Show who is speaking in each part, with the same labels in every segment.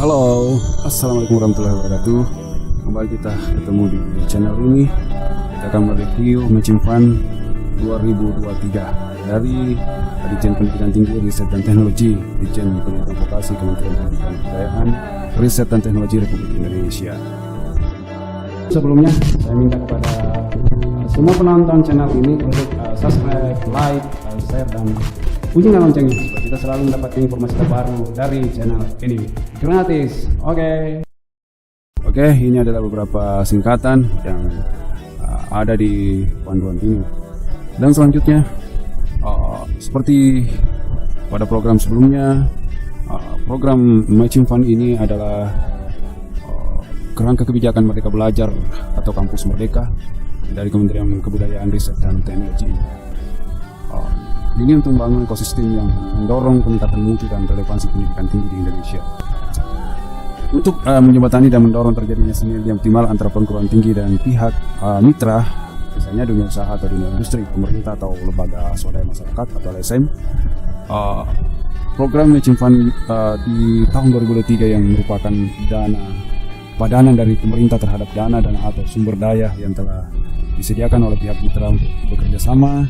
Speaker 1: Halo, assalamualaikum warahmatullahi wabarakatuh. Kembali kita ketemu di channel ini. Kita akan mereview Matching Fund 2023 dari Ditjen Pendidikan Tinggi, Riset dan Teknologi, Ditjen Pendidikan Vokasi, Kementerian Pendidikan dan Kebudayaan, Riset dan Teknologi Republik Indonesia. Sebelumnya, saya minta kepada semua penonton channel ini untuk subscribe, like, share, dan bunyikan loncengnya supaya kita selalu mendapatkan informasi terbaru dari channel ini gratis. Oke, ini adalah beberapa singkatan yang ada di panduan ini. Dan selanjutnya, seperti pada program sebelumnya, program Matching Fund ini adalah kerangka kebijakan Merdeka Belajar atau Kampus Merdeka dari Kementerian Kebudayaan, Riset dan Teknologi. Ini untuk membangun ekosistem yang mendorong peningkatan mutu dan relevansi pendidikan tinggi di Indonesia. Untuk menjembatani dan mendorong terjadinya sinergi yang optimal antara perguruan tinggi dan pihak mitra, misalnya dunia usaha atau dunia industri, pemerintah atau lembaga swadaya masyarakat atau LSM. Program Matching Fund di tahun 2023 yang merupakan padanan dari pemerintah terhadap dana atau sumber daya yang telah disediakan oleh pihak mitra untuk bekerja sama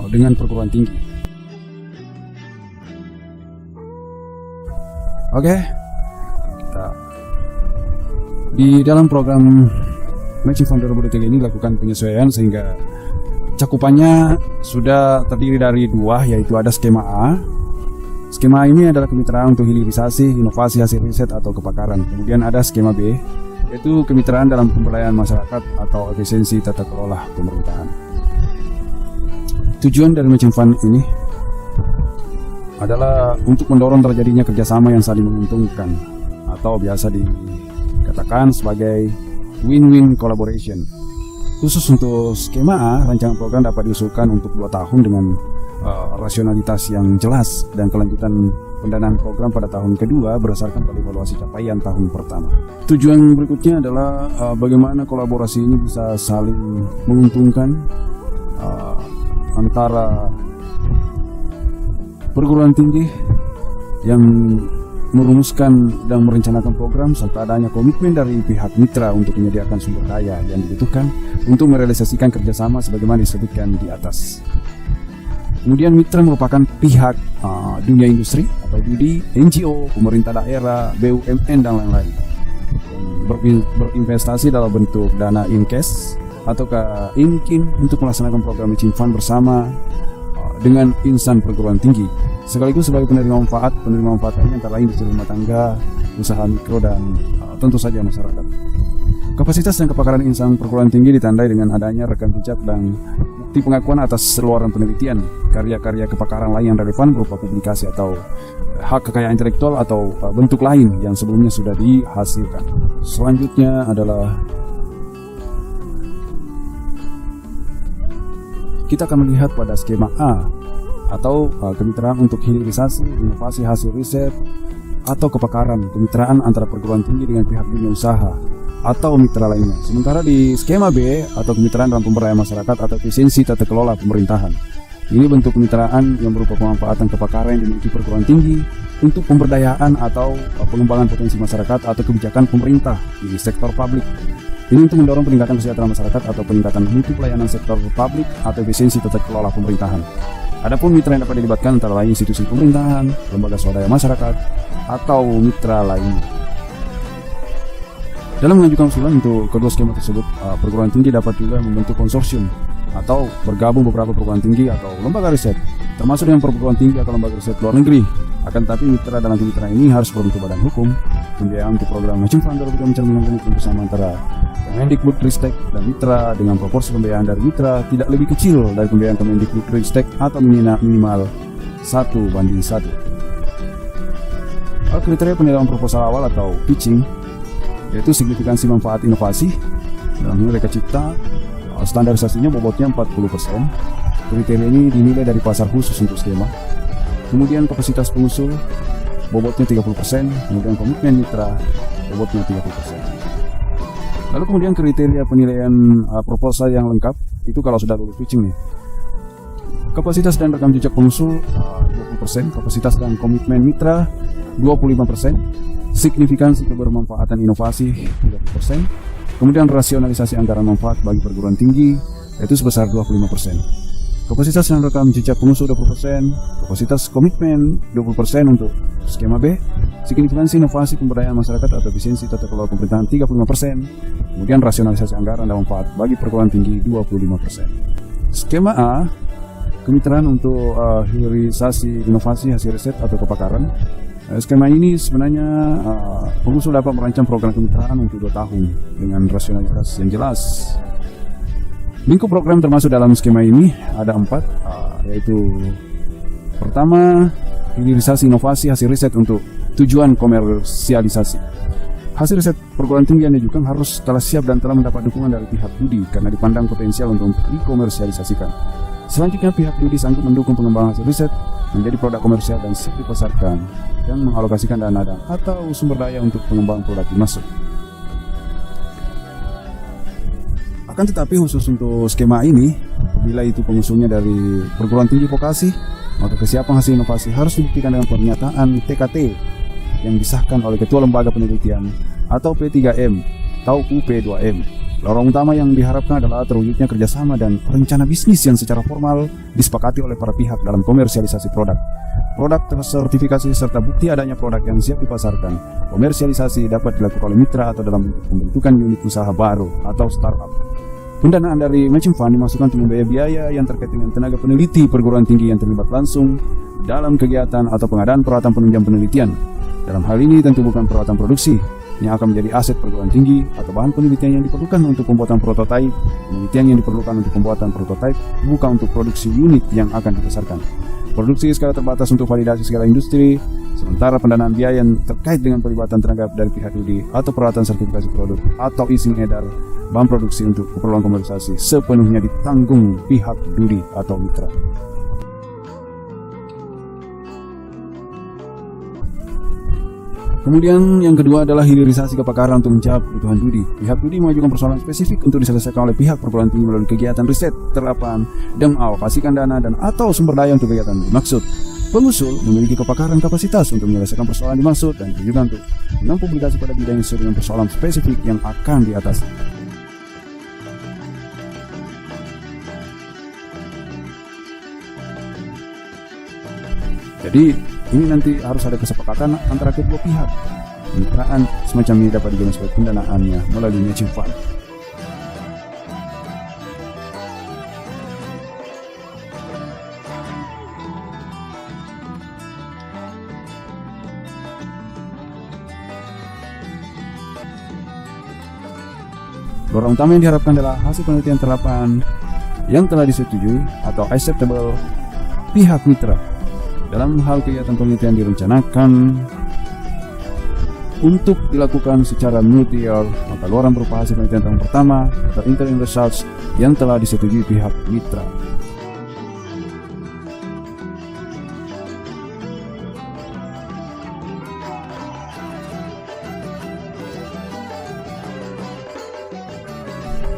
Speaker 1: dengan perguruan tinggi. Kita di dalam program Matching Fund 2023 ini lakukan penyesuaian sehingga cakupannya sudah terdiri dari dua, yaitu ada skema A. Skema A ini adalah kemitraan untuk hilirisasi, inovasi hasil riset atau kepakaran. Kemudian ada skema B, yaitu kemitraan dalam pemberdayaan masyarakat atau efisiensi tata kelola pemerintahan. Tujuan dari Matching Fund ini adalah untuk mendorong terjadinya kerjasama yang saling menguntungkan atau biasa dikatakan sebagai win-win collaboration. Khusus untuk skema A, rancangan program dapat diusulkan untuk 2 tahun dengan rasionalitas yang jelas dan kelanjutan pendanaan program pada tahun kedua berdasarkan pada evaluasi capaian tahun pertama. Tujuan berikutnya adalah bagaimana kolaborasi ini bisa saling menguntungkan antara perguruan tinggi yang merumuskan dan merencanakan program serta adanya komitmen dari pihak mitra untuk menyediakan sumber daya yang dibutuhkan untuk merealisasikan kerjasama sebagaimana disebutkan di atas. Kemudian mitra merupakan pihak dunia industri atau BUMD, NGO, pemerintah daerah, BUMN dan lain-lain berinvestasi dalam bentuk dana in cash atau in-kin untuk melaksanakan program Matching Fund bersama dengan insan perguruan tinggi sekaligus sebagai penerima manfaat ini antara lain industri rumah tangga, usaha mikro dan tentu saja masyarakat. Kapasitas dan kepakaran insan perguruan tinggi ditandai dengan adanya rekam jejak dan bukti pengakuan atas seluruhan penelitian, karya-karya kepakaran lain yang relevan berupa publikasi atau hak kekayaan intelektual atau bentuk lain yang sebelumnya sudah dihasilkan. Selanjutnya adalah kita akan melihat pada skema A atau kemitraan untuk hilirisasi, inovasi hasil riset atau kepakaran, kemitraan antara perguruan tinggi dengan pihak dunia usaha atau mitra lainnya. Sementara di skema B atau kemitraan dalam pemberdayaan masyarakat atau efisiensi tata kelola pemerintahan. Ini bentuk kemitraan yang berupa pemanfaatan kepakaran yang dimiliki perguruan tinggi untuk pemberdayaan atau pengembangan potensi masyarakat atau kebijakan pemerintah di sektor publik. Ini untuk mendorong peningkatan kesejahteraan masyarakat atau peningkatan mutu pelayanan sektor publik atau efisiensi tata kelola pemerintahan. Adapun mitra yang dapat dilibatkan antara lain institusi pemerintahan, lembaga swadaya masyarakat, atau mitra lainnya. Dalam mengajukan usulan untuk kedua skema tersebut, perguruan tinggi dapat juga membentuk konsorsium atau bergabung beberapa perguruan tinggi atau lembaga riset, termasuk dengan perguruan tinggi atau lembaga riset luar negeri. Akan tetapi mitra dalam kemitraan ini harus berbentuk badan hukum. Pembiayaan untuk program Matching Fund juga mencerminkan kerjasama antara Kemendikbudristek dan mitra dengan proporsi pembiayaan dari mitra tidak lebih kecil dari pembiayaan Kemendikbudristek atau minimal 1:1. Kriteria penilaian proposal awal atau pitching yaitu signifikansi manfaat inovasi dalam hal mereka cipta, standarisasinya bobotnya 40%. Kriteria ini dinilai dari pasar khusus untuk skema. Kemudian kapasitas pengusul bobotnya 30%, kemudian komitmen mitra bobotnya 30%. Lalu kemudian kriteria penilaian proposal yang lengkap itu kalau sudah lulus pitching nih. Kapasitas dan rekam jejak pengusul 20%, kapasitas dan komitmen mitra 25%, signifikansi kebermanfaatan inovasi 30%, kemudian rasionalisasi anggaran manfaat bagi perguruan tinggi yaitu sebesar 25%. Kapasitas dan rekam jejak pengusul 20%, kapasitas komitmen 20% untuk skema B, signifikansi inovasi pemberdayaan masyarakat atau efisiensi tata kelola pemerintahan 35%, kemudian rasionalisasi anggaran dan manfaat bagi perguruan tinggi 25%. Skema A, kemitraan untuk hilirisasi inovasi hasil riset atau kepakaran. Skema ini sebenarnya pengusul dapat merancang program kemitraan untuk 2 tahun dengan rasionalitas yang jelas. Lingkup program termasuk dalam skema ini ada 4, yaitu pertama, hilirisasi inovasi hasil riset untuk tujuan komersialisasi. Hasil riset perguruan tinggi yang diajukan harus telah siap dan telah mendapat dukungan dari pihak studi karena dipandang potensial untuk dikomersialisasikan. Selanjutnya, pihak studi sanggup mendukung pengembangan hasil riset menjadi produk komersial dan siap dipasarkan dan mengalokasikan dana dan atau sumber daya untuk pengembangan produk dimaksud. Akan tetapi khusus untuk skema ini, apabila itu pengusulnya dari perguruan tinggi vokasi, maka kesiapan hasil inovasi harus dibuktikan dengan pernyataan TKT yang disahkan oleh Ketua Lembaga Penelitian atau P3M atau UP2M. Lorong utama yang diharapkan adalah terwujudnya kerjasama dan rencana bisnis yang secara formal disepakati oleh para pihak dalam komersialisasi produk. Produk tersertifikasi serta bukti adanya produk yang siap dipasarkan. Komersialisasi dapat dilakukan oleh mitra atau dalam pembentukan unit usaha baru atau startup. Pendanaan dari matching fund dimasukkan untuk membayar biaya yang terkait dengan tenaga peneliti perguruan tinggi yang terlibat langsung dalam kegiatan atau pengadaan peralatan penunjang penelitian. Dalam hal ini tentu bukan peralatan produksi yang akan menjadi aset perguruan tinggi atau bahan penelitian yang diperlukan untuk pembuatan prototipe, penelitian yang diperlukan untuk pembuatan prototipe, bukan untuk produksi unit yang akan dipasarkan. Produksi skala terbatas untuk validasi skala industri, sementara pendanaan biaya yang terkait dengan pelibatan tenaga dari pihak studi atau peralatan sertifikasi produk atau izin edar bahan produksi untuk keperluan komersialisasi sepenuhnya ditanggung pihak studi atau mitra. Kemudian yang kedua adalah hilirisasi kepakaran untuk menjawab kebutuhan studi. Pihak studi mengajukan persoalan spesifik untuk diselesaikan oleh pihak perguruan tinggi melalui kegiatan riset, terapan, dan mengalokasikan dana dan atau sumber daya untuk kegiatan dimaksud. Pengusul memiliki kepakaran kapasitas untuk menyelesaikan persoalan dimaksud dan juga untuk mempublikasi pada bidang yang sesuai dengan persoalan spesifik yang akan diatasi. Jadi ini nanti harus ada kesepakatan antara kedua pihak. Kemitraan semacam ini dapat dijamin sebagai pendanaannya melalui matching fund. Lorong utama yang diharapkan adalah hasil penelitian terapan yang telah disetujui atau acceptable pihak mitra. Dalam hal kegiatan penelitian direncanakan untuk dilakukan secara multi-year, maka luaran berupa hasil penelitian tahun pertama atau interim results yang telah disetujui pihak mitra.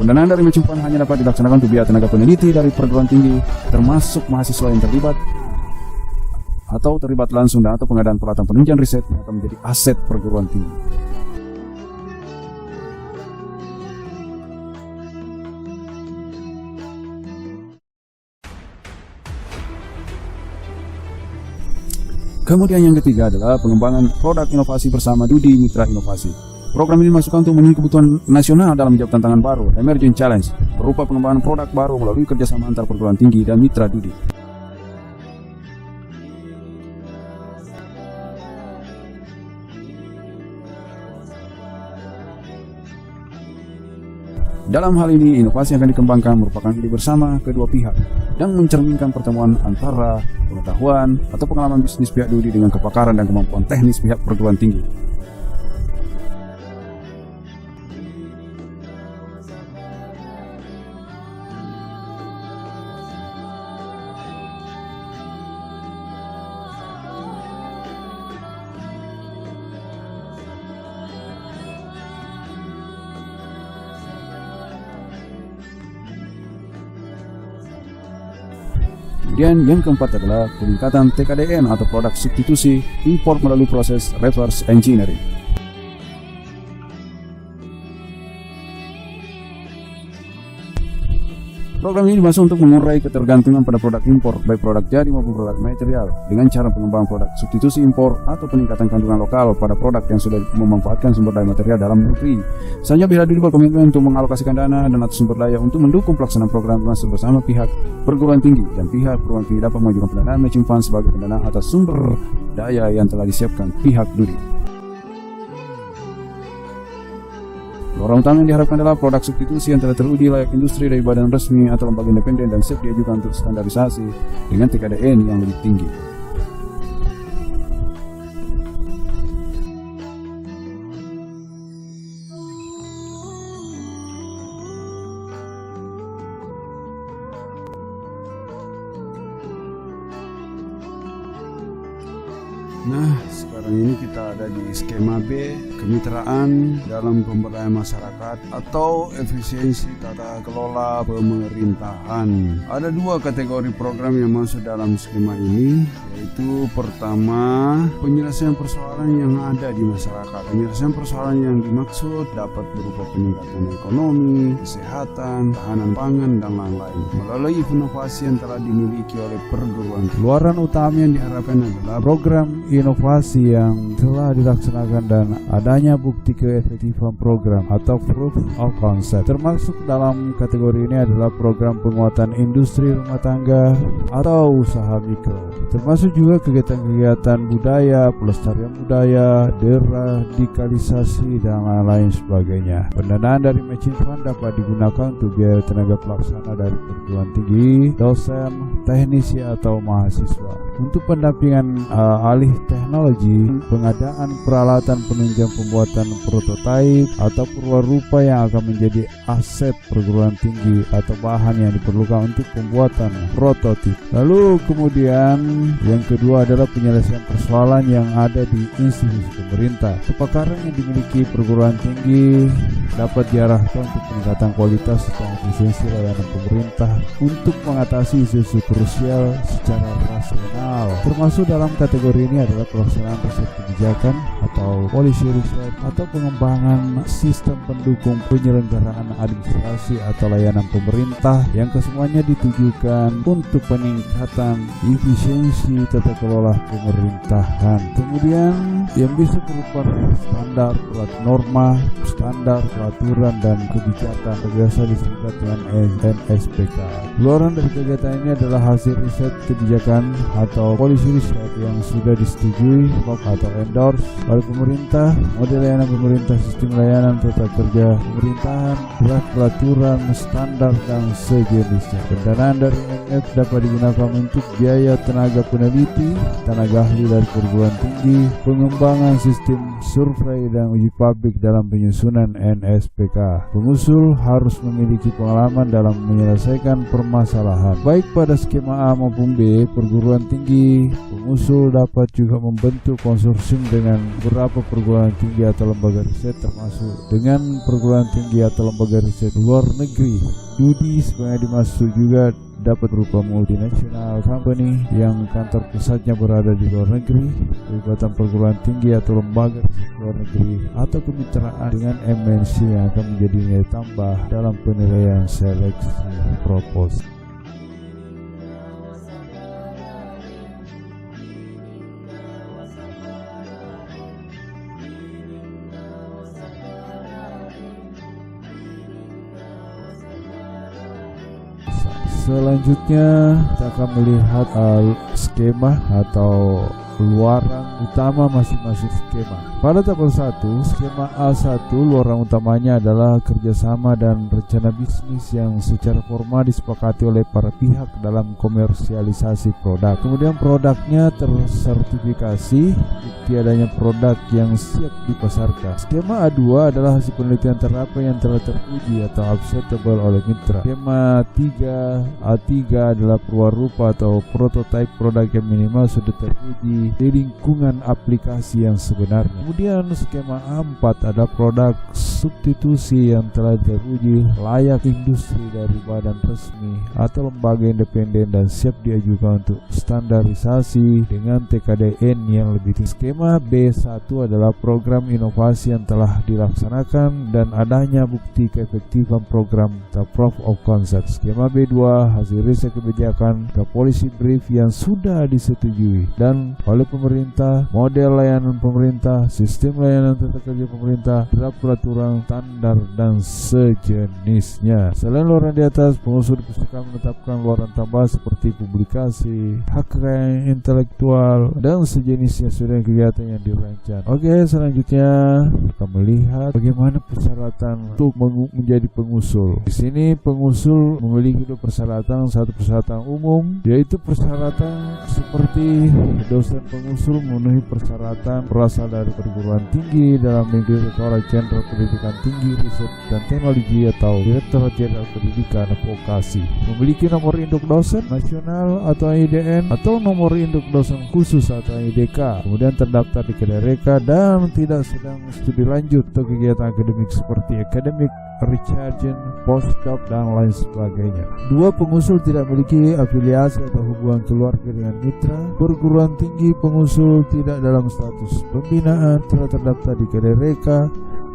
Speaker 1: Pendanaan dari matching fund hanya dapat dilaksanakan untuk biaya tenaga peneliti dari perguruan tinggi, termasuk mahasiswa yang terlibat atau terlibat langsung dan atau pengadaan peralatan penunjang riset yang akan menjadi aset perguruan tinggi. Kemudian yang ketiga adalah pengembangan produk inovasi bersama studi mitra inovasi. Program ini dimasukkan untuk memenuhi kebutuhan nasional dalam menjawab tantangan baru, emerging challenge, berupa pengembangan produk baru melalui kerjasama antar perguruan tinggi dan mitra studi. Dalam hal ini, inovasi yang akan dikembangkan merupakan ide bersama kedua pihak dan mencerminkan pertemuan antara pengetahuan atau pengalaman bisnis pihak studi dengan kepakaran dan kemampuan teknis pihak perguruan tinggi. Kemudian yang keempat adalah peningkatan TKDN atau produk substitusi import melalui proses reverse engineering. Program ini dimaksud untuk mengurai ketergantungan pada produk impor, baik produk jadi maupun produk material, dengan cara pengembangan produk substitusi impor atau peningkatan kandungan lokal pada produk yang sudah memanfaatkan sumber daya material dalam negeri. Selanjutnya Bihadiri berkomitmen untuk mengalokasikan dana dan atau sumber daya untuk mendukung pelaksanaan program masuk bersama pihak perguruan tinggi, dan pihak perguruan tinggi dapat mengajukan pendanaan matching fund sebagai pendanaan atas sumber daya yang telah disiapkan pihak Dudi. Luaran utama yang diharapkan adalah produk substitusi yang telah teruji layak industri dari badan resmi atau lembaga independen dan siap diajukan untuk standarisasi dengan TKDN yang lebih tinggi. Nah, sekarang ini kita ada di skema B, kemitraan dalam pemberdayaan masyarakat atau efisiensi tata kelola pemerintahan. Ada dua kategori program yang masuk dalam skema ini, yaitu pertama, penyelesaian persoalan yang ada di masyarakat. Penyelesaian persoalan yang dimaksud dapat berupa peningkatan ekonomi, kesehatan, tahanan pangan, dan lain-lain melalui inovasi yang telah dimiliki oleh perguruan. Luaran utama yang diharapkan adalah program inovasi yang telah dilaksanakan dan adanya bukti keefektifan program atau proof of concept. Termasuk dalam kategori ini adalah program penguatan industri rumah tangga atau usaha mikro. Termasuk juga kegiatan-kegiatan budaya, pelestarian budaya, deradikalisasi, dan lain-lain sebagainya. Pendanaan dari matching fund dapat digunakan untuk biaya tenaga pelaksana dari perguruan tinggi, dosen, teknisi, atau mahasiswa. Untuk pendampingan alih teknologi, pengadaan peralatan penunjang pembuatan prototipe atau perwarupa yang akan menjadi aset perguruan tinggi atau bahan yang diperlukan untuk pembuatan prototip. Lalu kemudian yang kedua adalah penyelesaian persoalan yang ada di institusi pemerintah. Kepakaran yang dimiliki perguruan tinggi dapat diarahkan untuk peningkatan kualitas dan efisiensi layanan pemerintah untuk mengatasi isu-isu krusial secara rasional. Termasuk dalam kategori ini adalah pelaksanaan riset kebijakan atau policy research atau pengembangan sistem pendukung penyelenggaraan administrasi atau layanan pemerintah yang kesemuanya ditujukan untuk peningkatan efisiensi tata kelola pemerintahan. Kemudian yang bisa berupa standar, norma, standar, peraturan, dan kebijakan biasa disingkat dengan NSPK. Luaran dari kegiatan ini adalah hasil riset kebijakan atau policy research yang sudah disetujui atau endorse oleh pemerintah, model layanan pemerintah, sistem layanan tata kerja pemerintahan, draft peraturan, standar, dan sejenisnya. Pendanaan dari MF dapat digunakan untuk biaya tenaga peneliti, tenaga ahli dari perguruan tinggi, pengembangan sistem survei, dan uji publik dalam penyusunan NSPK. Pengusul harus memiliki pengalaman dalam menyelesaikan permasalahan. Baik pada skema A maupun B, perguruan tinggi pengusul dapat juga membentuk konsorsium dengan beberapa perguruan tinggi atau lembaga riset, termasuk dengan perguruan tinggi atau lembaga riset luar negeri. Dudi sebenarnya dimaksud juga dapat berupa multinational company yang kantor pusatnya berada di luar negeri, kegiatan perguruan tinggi atau lembaga riset luar negeri, atau kemitraan dengan MNC yang akan menjadi nilai tambah dalam penilaian seleksi proposal. Selanjutnya kita akan melihat skema atau luaran utama masing-masing skema. Pada tabel 1, skema A1, luaran utamanya adalah kerjasama dan rencana bisnis yang secara formal disepakati oleh para pihak dalam komersialisasi produk. Kemudian produknya tersertifikasi, bukti adanya produk yang siap dipasarkan. Skema A2 adalah hasil penelitian terapan yang telah teruji atau acceptable oleh mitra. Skema A3 adalah perwarupa atau prototipe produk yang minimal sudah teruji
Speaker 2: terjadi di lingkungan aplikasi yang sebenarnya. Kemudian skema A4 ada produk substitusi yang telah teruji layak industri dari badan resmi atau lembaga independen dan siap diajukan untuk standarisasi dengan TKDN yang lebih tinggi. Skema B1 adalah program inovasi yang telah dilaksanakan dan adanya bukti keefektifan program atau proof of concept. Skema B2 hasil riset kebijakan atau policy brief yang sudah disetujui dan oleh pemerintah, model layanan pemerintah, sistem layanan tata kerja pemerintah, draft peraturan, standar dan sejenisnya. Selain luaran di atas, pengusul diputuskan menetapkan luaran tambahan seperti publikasi, hak kekayaan intelektual dan sejenisnya sesuai kegiatan yang dirancang. Oke, selanjutnya kita melihat bagaimana persyaratan untuk menjadi pengusul. Di sini pengusul memiliki dua persyaratan, satu persyaratan umum, yaitu persyaratan seperti dosen pengusul memenuhi persyaratan berasal dari perguruan tinggi dalam negeri, Direktorat Jenderal Pendidikan Tinggi, Riset dan Teknologi atau Direktorat Jenderal Pendidikan Vokasi, memiliki nomor induk dosen nasional atau IDN atau nomor induk dosen khusus atau IDK, kemudian terdaftar di KDRK dan tidak sedang studi lanjut atau kegiatan akademik seperti akademik, research, postdoc dan lain sebagainya. Dua, pengusul tidak memiliki afiliasi atau hubungan keluarga dengan mitra perguruan tinggi. Pengusul tidak dalam status pembinaan, telah terdaftar di KDRK.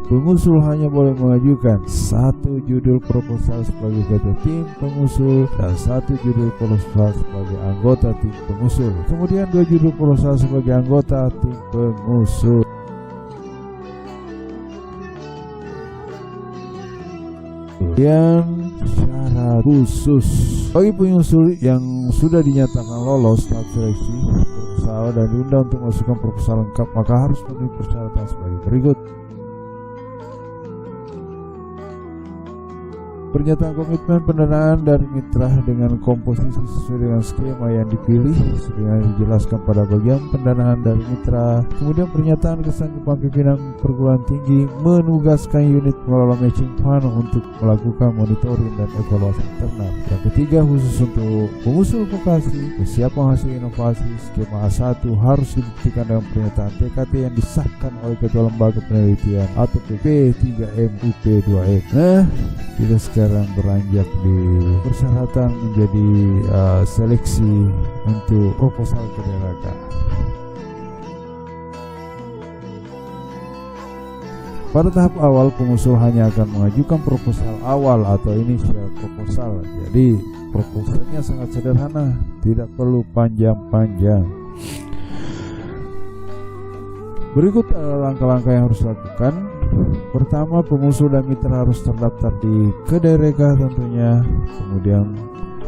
Speaker 2: Pengusul hanya boleh mengajukan satu judul proposal sebagai ketua tim pengusul dan satu judul proposal sebagai anggota tim pengusul. Kemudian 2 judul proposal sebagai anggota tim pengusul. Kemudian syarat khusus bagi pengusul yang sudah dinyatakan lolos tahap seleksi proposal dan diundang untuk memasukkan proposal lengkap, maka harus memenuhi persyaratan sebagai berikut. Pernyataan komitmen pendanaan dari mitra dengan komposisi sesuai dengan skema yang dipilih dengan dijelaskan pada bagian pendanaan dari mitra. Kemudian pernyataan kesanggupan pimpinan perguruan tinggi menugaskan unit pengelola matching fund untuk melakukan monitoring dan evaluasi internal. Yang ketiga, khusus untuk pengusul vokasi, kesiapan hasil inovasi skema A1 harus dibuktikan dengan pernyataan TKT yang disahkan oleh Ketua Lembaga Penelitian atau PP3M UP2M. Nah, kita sekarang beranjak di persyaratan menjadi seleksi untuk proposal KDRK. Pada tahap awal, pengusul hanya akan mengajukan proposal awal atau initial proposal. Jadi proposalnya sangat sederhana, tidak perlu panjang-panjang. Berikut adalah langkah-langkah yang harus dilakukan. Pertama, pengusul dan mitra harus terdaftar di KDRK tentunya. Kemudian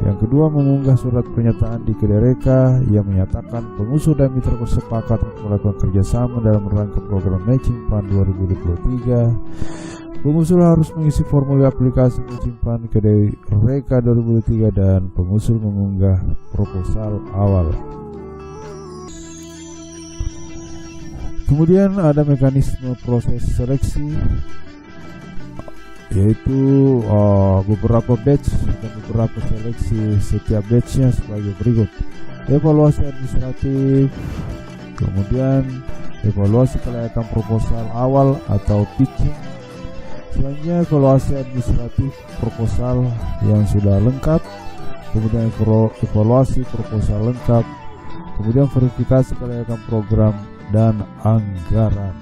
Speaker 2: yang kedua, mengunggah surat pernyataan di KDRK yang menyatakan pengusul dan mitra bersepakat untuk melakukan kerjasama dalam rangka program Matching Fund 2023. Pengusul harus mengisi formulir aplikasi Matching Fund KDRK 2023 dan pengusul mengunggah proposal awal. Kemudian ada mekanisme proses seleksi, yaitu beberapa batch dan beberapa seleksi. Setiap batchnya sebagai berikut: evaluasi administratif, kemudian evaluasi kelayakan proposal awal atau pitching, selanjutnya evaluasi administratif proposal yang sudah lengkap, kemudian evaluasi proposal lengkap, kemudian verifikasi kelayakan program dan anggaran.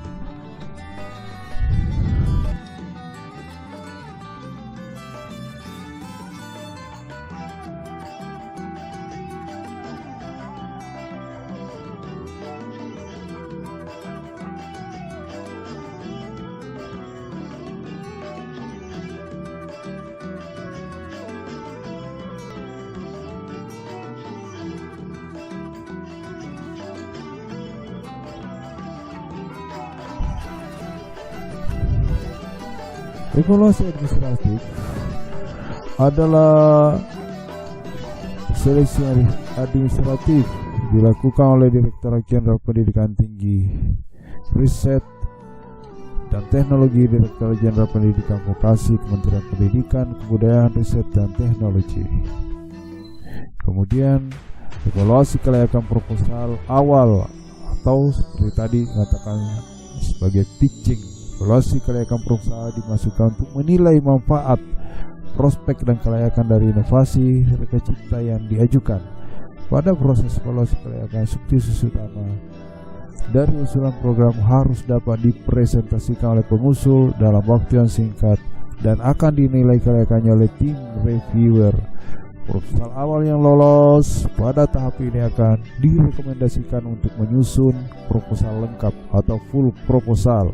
Speaker 2: Evaluasi administratif adalah seleksi administratif dilakukan oleh Direktorat Jenderal Pendidikan Tinggi, Riset dan Teknologi, Direktorat Jenderal Pendidikan Vokasi, Kementerian Pendidikan, Kebudayaan, Riset dan Teknologi. Kemudian evaluasi kelayakan proposal awal atau seperti tadi mengatakan sebagai pitching. Evaluasi kelayakan perusahaan dimasukkan untuk menilai manfaat, prospek dan kelayakan dari inovasi reka cipta yang diajukan. Pada proses evaluasi kelayakan, substitusi utama dari usulan program harus dapat dipresentasikan oleh pengusul dalam waktu yang singkat dan akan dinilai kelayakannya oleh tim reviewer. Proposal awal yang lolos pada tahap ini akan direkomendasikan untuk menyusun proposal lengkap atau full proposal.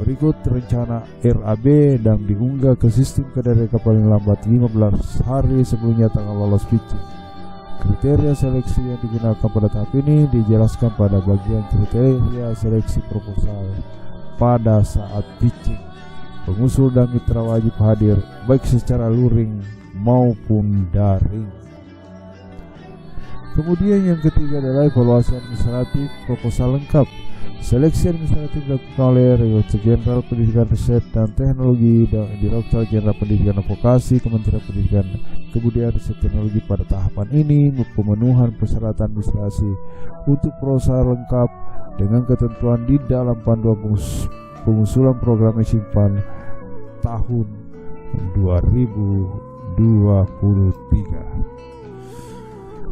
Speaker 2: Berikut rencana RAB dan diunggah ke sistem Kedareka paling lambat 15 hari sebelumnya tanggal lolos pitching. Kriteria seleksi yang digunakan pada tahap ini dijelaskan pada bagian kriteria seleksi proposal pada saat pitching. Pengusul dan mitra wajib hadir baik secara luring maupun daring. Kemudian yang ketiga adalah evaluasi administratif proposal lengkap. Seleksi administratif dilakukan oleh Direktur Jenderal Pendidikan Riset dan Teknologi dan Direktur Jenderal Pendidikan dan Vokasi Kementerian Pendidikan Kebudayaan Riset Teknologi. Pada tahapan ini pemenuhan persyaratan administrasi untuk proposal lengkap dengan ketentuan di dalam panduan pengusulan program Matching Fund tahun 2023.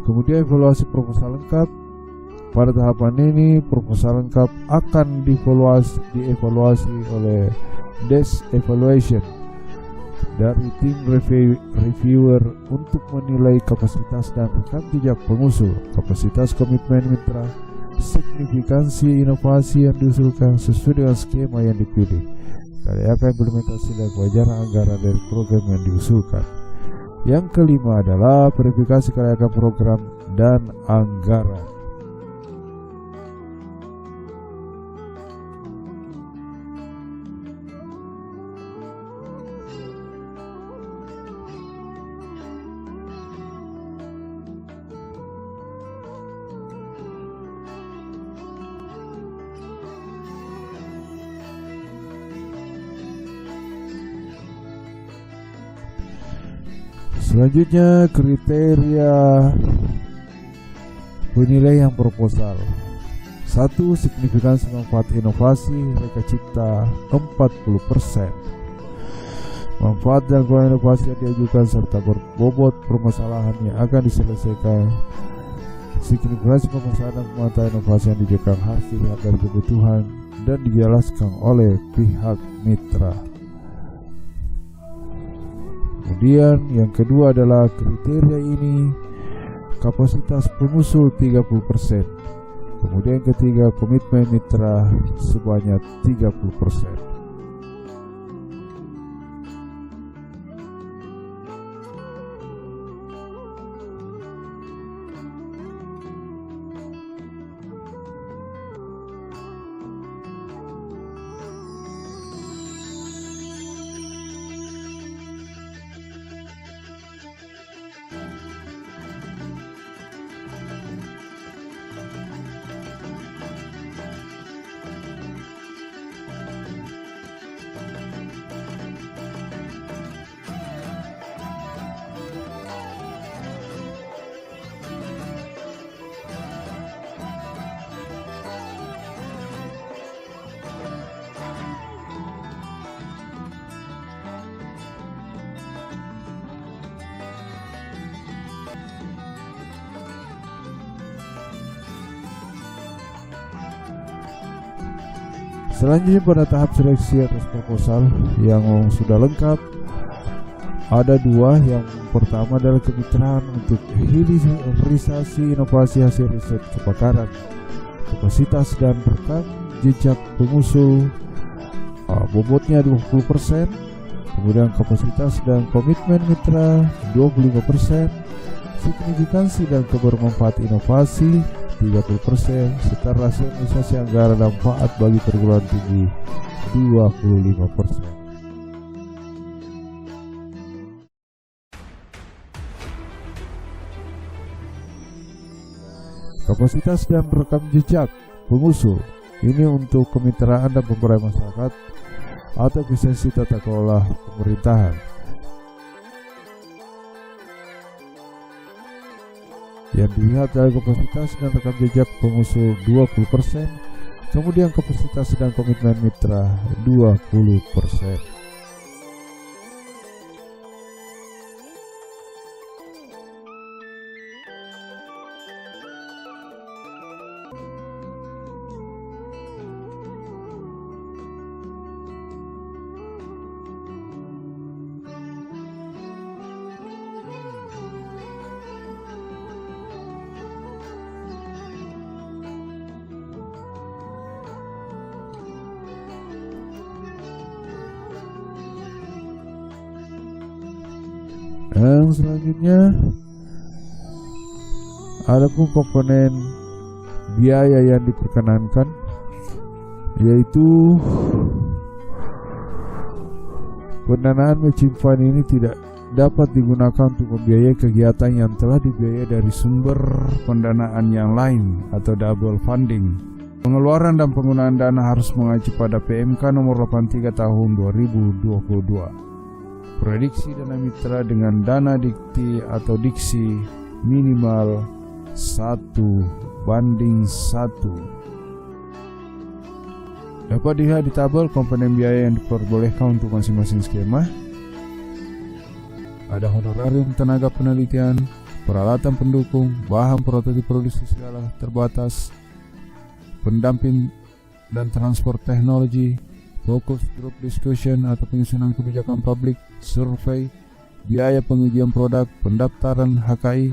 Speaker 2: Kemudian evaluasi proposal lengkap. Pada tahapan ini proposal lengkap akan dievaluasi oleh Desk Evaluation dari tim reviewer untuk menilai kapasitas dan rekam jejak pengusul, kapasitas komitmen mitra, signifikansi inovasi yang diusulkan sesuai dengan skema yang dipilih, kelayakan implementasi dan kewajaran anggaran dari program yang diusulkan. Yang kelima adalah verifikasi kelayakan program dan anggaran. Selanjutnya kriteria penilaian proposal. 1. Signifikansi manfaat inovasi reka cipta 40%. Manfaat dan keuntungan inovasi yang diajukan serta berbobot permasalahan yang akan diselesaikan. Signifikansi permasalahan dan pemanfaatan inovasi yang diajukan harus dilihat dari kebutuhan dan dijelaskan oleh pihak mitra. Kemudian yang kedua adalah kriteria ini kapasitas pengusul 30%. Kemudian ketiga komitmen mitra sebanyak 30%. Selanjutnya pada tahap seleksi atas proposal yang sudah lengkap ada dua. Yang pertama adalah kemitraan untuk hilirisasi inovasi hasil riset kebakaran, kapasitas dan rekam jejak pengusul bobotnya 20%, kemudian kapasitas dan komitmen mitra 25%, signifikansi dan kebermanfaat inovasi 30%, serta rasionalisasi anggaran dan manfaat bagi perguruan tinggi 25%. Kapasitas dan rekam jejak pengusul ini untuk kemitraan dan pemberdayaan masyarakat atau efisiensi tata kelola pemerintahan. Yang dilihat dari kapasitas dan rekam jejak pengusul 20%, kemudian kapasitas dan komitmen mitra 20%. Dan selanjutnya adapun komponen biaya yang diperkenankan, yaitu pendanaan matching fund ini tidak dapat digunakan untuk membiayai kegiatan yang telah dibiayai dari sumber pendanaan yang lain atau double funding. Pengeluaran dan penggunaan dana harus mengacu pada PMK nomor 83 tahun 2022. Prediksi dana mitra dengan dana dikti atau diksi minimal 1:1. Dapat dilihat di tabel komponen biaya yang diperbolehkan untuk masing-masing skema. Ada honorarium tenaga penelitian, peralatan pendukung, bahan prototip produksi skala terbatas, pendamping dan transport teknologi, focus group discussion atau penyusunan kebijakan publik, survei, biaya pengujian produk, pendaftaran HKI,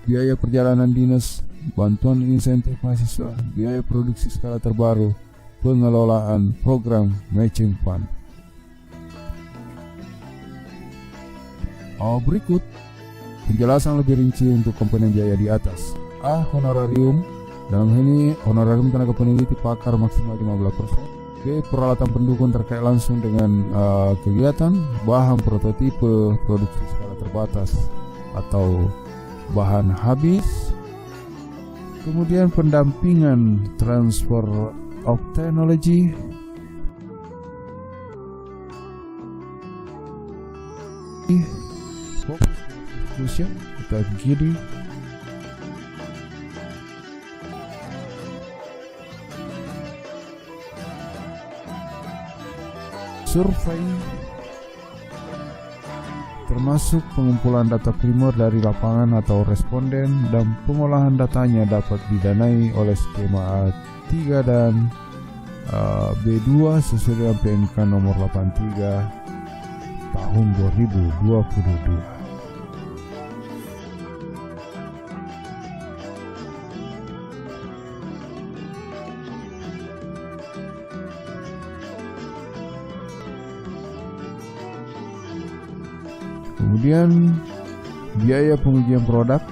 Speaker 2: biaya perjalanan dinas, bantuan insentif mahasiswa, biaya produksi skala terbaru, pengelolaan program matching fund. Berikut penjelasan lebih rinci untuk komponen biaya di atas. A. Honorarium. Dalam hal ini honorarium tenaga peneliti pakar maksimal 15%. B. Peralatan pendukung terkait langsung dengan kegiatan, bahan prototipe, produksi skala terbatas atau bahan habis. Kemudian pendampingan, transfer of technology. Fokus discussion atau GD. Survei, termasuk pengumpulan data primer dari lapangan atau responden, dan pengolahan datanya dapat didanai oleh skema A3 dan B2 sesuai dengan PMK nomor 83 tahun 2022. Kemudian biaya pengujian produk,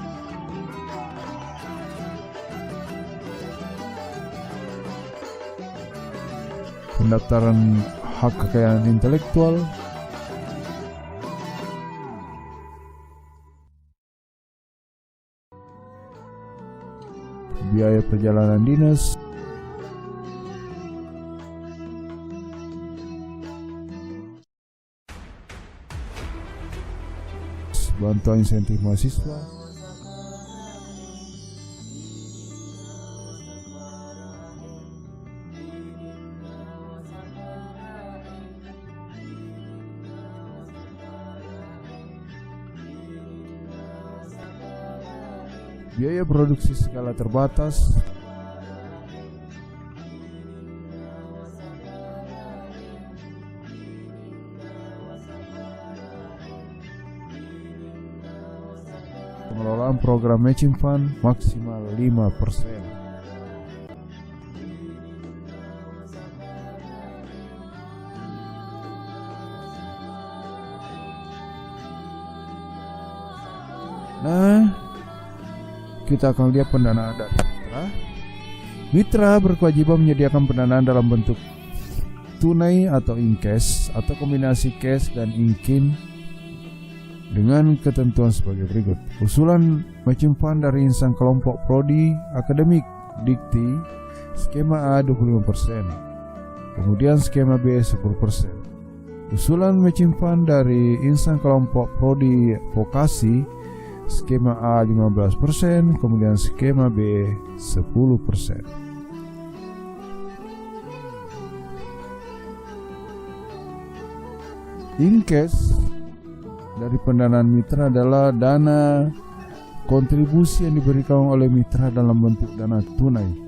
Speaker 2: pendaftaran hak kekayaan intelektual, biaya perjalanan dinas, bantuan insentif mahasiswa, biaya produksi skala terbatas, pengelolaan program matching fund maksimal 5%. Nah, kita akan lihat pendanaan dari mitra. Mitra berkewajiban menyediakan pendanaan dalam bentuk tunai atau in cash atau kombinasi cash dan in-kind dengan ketentuan sebagai berikut. Usulan matching fund dari insan kelompok prodi akademik dikti skema A 25%, kemudian skema B 10%. Usulan matching fund dari insan kelompok prodi vokasi skema A 15%, kemudian skema B 10%. Inkes dari pendanaan mitra adalah dana kontribusi yang diberikan oleh mitra dalam bentuk dana tunai.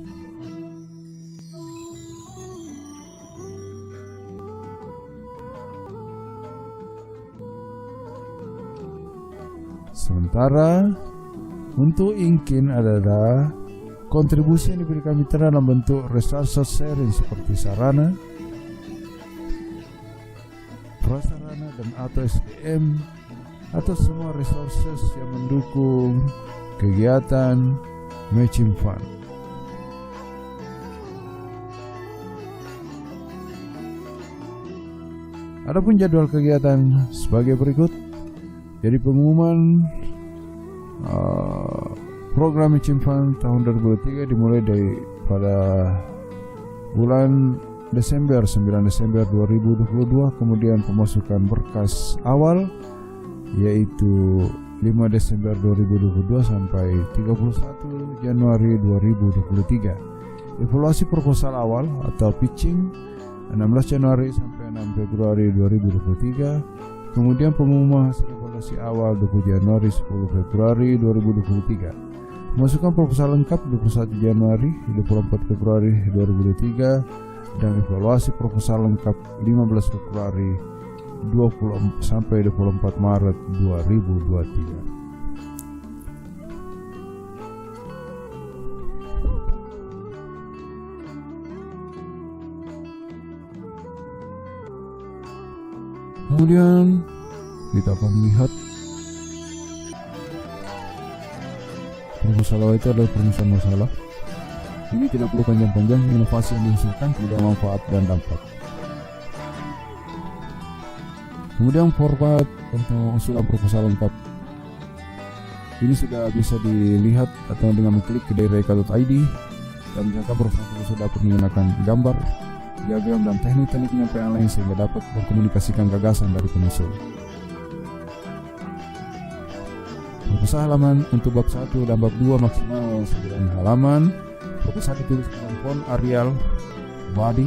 Speaker 2: Sementara untuk Inkin adalah kontribusi yang diberikan mitra dalam bentuk resource sharing seperti sarana, prasarana dan atau SDM atau semua resources yang mendukung kegiatan matching fund. Adapun jadwal kegiatan sebagai berikut. Jadi pengumuman program matching fund tahun 2023 dimulai dari pada bulan Desember 9 Desember 2022, kemudian pemasukan berkas awal yaitu 5 Desember 2022 sampai 31 Januari 2023. Evaluasi proposal awal atau pitching 16 Januari sampai 6 Februari 2023. Kemudian pengumuman hasil evaluasi awal 20 Januari 10 Februari 2023. Pemasukan proposal lengkap 21 Januari 24 Februari 2023 dan evaluasi proposal lengkap 15 Februari 20 sampai 24 Maret 2023. Kemudian kita akan melihat proposal awal itu adalah perumusan masalah. Ini tidak perlu panjang-panjang, inovasi yang dihasilkan tidak manfaat dan dampak. Kemudian format untuk usulan proposal lengkap. Ini sudah bisa dilihat atau dengan mengklik ke direka.id dan misalkan proposal sudah dapat menggunakan gambar, diagram dan teknik-teknik penyampaian lain sehingga dapat mengkomunikasikan gagasan dari penyusul. Proposal halaman untuk bab 1 dan bab 2 maksimal 9 halaman. Proposal ditulis dengan font Arial body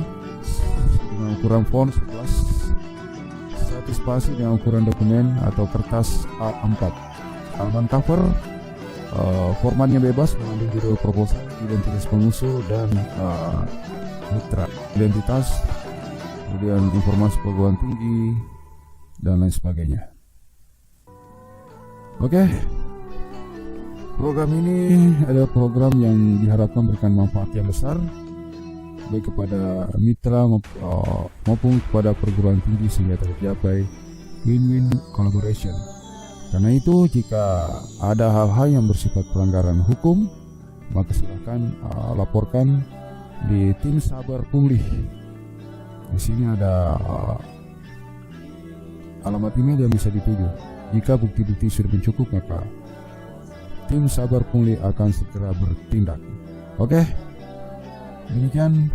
Speaker 2: dengan ukuran font 11, satu spasi dengan ukuran dokumen atau kertas A4. Halaman cover formatnya bebas mengandung judul proposal, identitas pengusul dan mitra, identitas, kemudian informasi perguruan tinggi dan lain sebagainya. Oke. Program ini adalah program yang diharapkan memberikan manfaat yang besar baik kepada mitra maupun kepada perguruan tinggi sehingga tercapai win-win collaboration. Karena itu jika ada hal-hal yang bersifat pelanggaran hukum, maka silakan laporkan di tim Sabar Pungli. Di sini ada alamat email yang bisa dituju. Jika bukti-bukti sudah mencukup, maka tim Sabar Pungli akan segera bertindak. Oke, demikian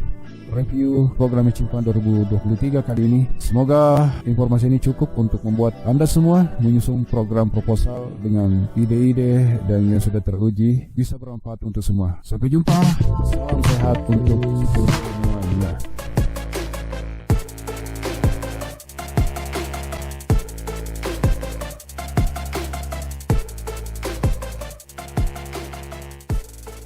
Speaker 2: review program Matching Fund 2023 kali ini. Semoga informasi ini cukup untuk membuat Anda semua menyusun program proposal dengan ide-ide dan yang sudah teruji bisa bermanfaat untuk semua. Sampai jumpa, salam sehat untuk semuanya.